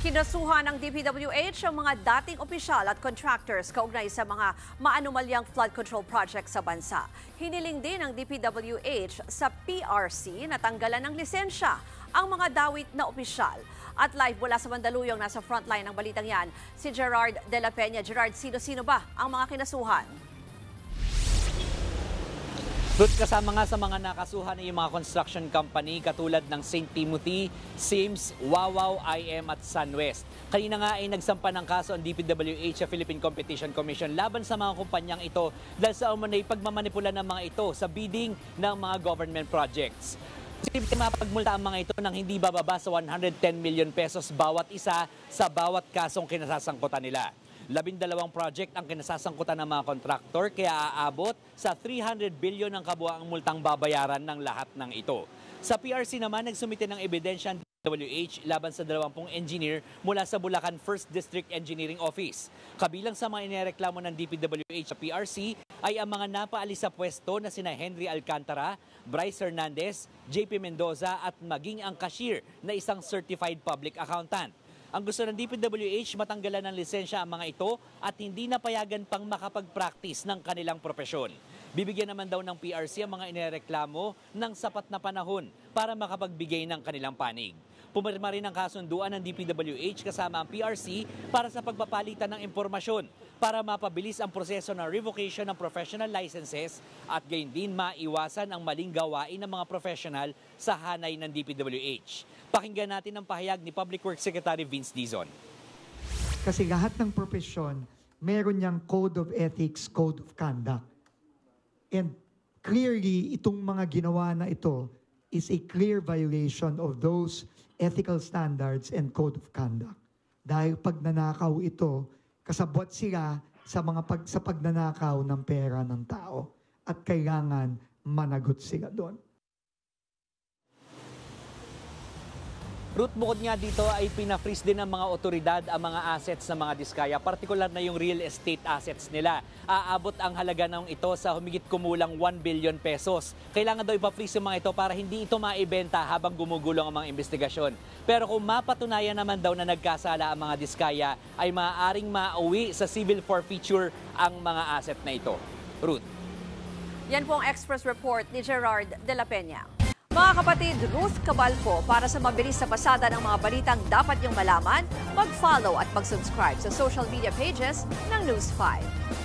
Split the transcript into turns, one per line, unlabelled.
Kinasuhan ng DPWH ang mga dating opisyal at contractors kaugnay sa mga maanumalyang flood control project sa bansa. Hiniling din ng DPWH sa PRC na tanggalan ng lisensya ang mga dawit na opisyal. At live mula sa Mandaluyong, nasa frontline ng balitang yan, si Gerard de la Peña. Gerard, sino-sino ba ang mga kinasuhan?
Ruth, kasama nga sa mga nakasuhan ay yung mga construction company katulad ng St. Timothy, Sims, Wawaw, IM at Sunwest. Kanina nga ay nagsampa ng kaso ang DPWH sa Philippine Competition Commission laban sa mga kumpanyang ito dahil sa umunay pagmamanipula ng mga ito sa bidding ng mga government projects. Posibleng mapagmulta ang mga ito ng hindi bababa sa 110 million pesos bawat isa sa bawat kasong kinasasangkutan nila. 12 project ang kinasasangkutan ng mga kontraktor kaya aabot sa 300 billion ang kabuuang multang babayaran ng lahat ng ito. Sa PRC naman, nagsumite ng ebidensya ang DPWH laban sa 20 engineer mula sa Bulacan 1st District Engineering Office. Kabilang sa mga inireklamo ng DPWH sa PRC ay ang mga napaalis sa pwesto na sina Henry Alcantara, Bryce Hernandez, JP Mendoza at maging ang cashier na isang certified public accountant. Ang gusto ng DPWH matanggalan ng lisensya ang mga ito at hindi napayagan pang makapag-practice ng kanilang propesyon. Bibigyan naman daw ng PRC ang mga inireklamo ng sapat na panahon para makapagbigay ng kanilang panig. Pumirma rin ang kasunduan ng DPWH kasama ang PRC para sa pagpapalitan ng impormasyon para mapabilis ang proseso ng revocation ng professional licenses at gayon din maiwasan ang maling gawain ng mga professional sa hanay ng DPWH. Pakinggan natin ang pahayag ni Public Works Secretary Vince Dizon.
Kasi lahat ng profesyon, meron niyang code of ethics, code of conduct. And clearly, itong mga ginawa na ito is a clear violation of those ethical standards and code of conduct. Dahil pagnanakaw ito, kasabwat sila sa pagnanakaw ng pera ng tao at kailangan managot sila doon.
Ruth, bukod nga dito ay pina-freeze din ng mga otoridad ang mga assets ng mga diskaya, partikular na yung real estate assets nila. Aabot ang halaga ng ito sa humigit kumulang 1 billion pesos. Kailangan daw ipa-freeze yung mga ito para hindi ito maibenta habang gumugulong ang mga investigasyon. Pero kung mapatunayan naman daw na nagkasala ang mga diskaya, ay maaaring mauwi sa civil forfeiture ang mga asset na ito. Ruth.
Yan po ang Express Report ni Gerard de la Peña. Mga kapatid, Ruth Cabalco, para sa mabilis na pasada ng mga balitang dapat niyong malaman, mag-follow at mag-subscribe sa social media pages ng News 5.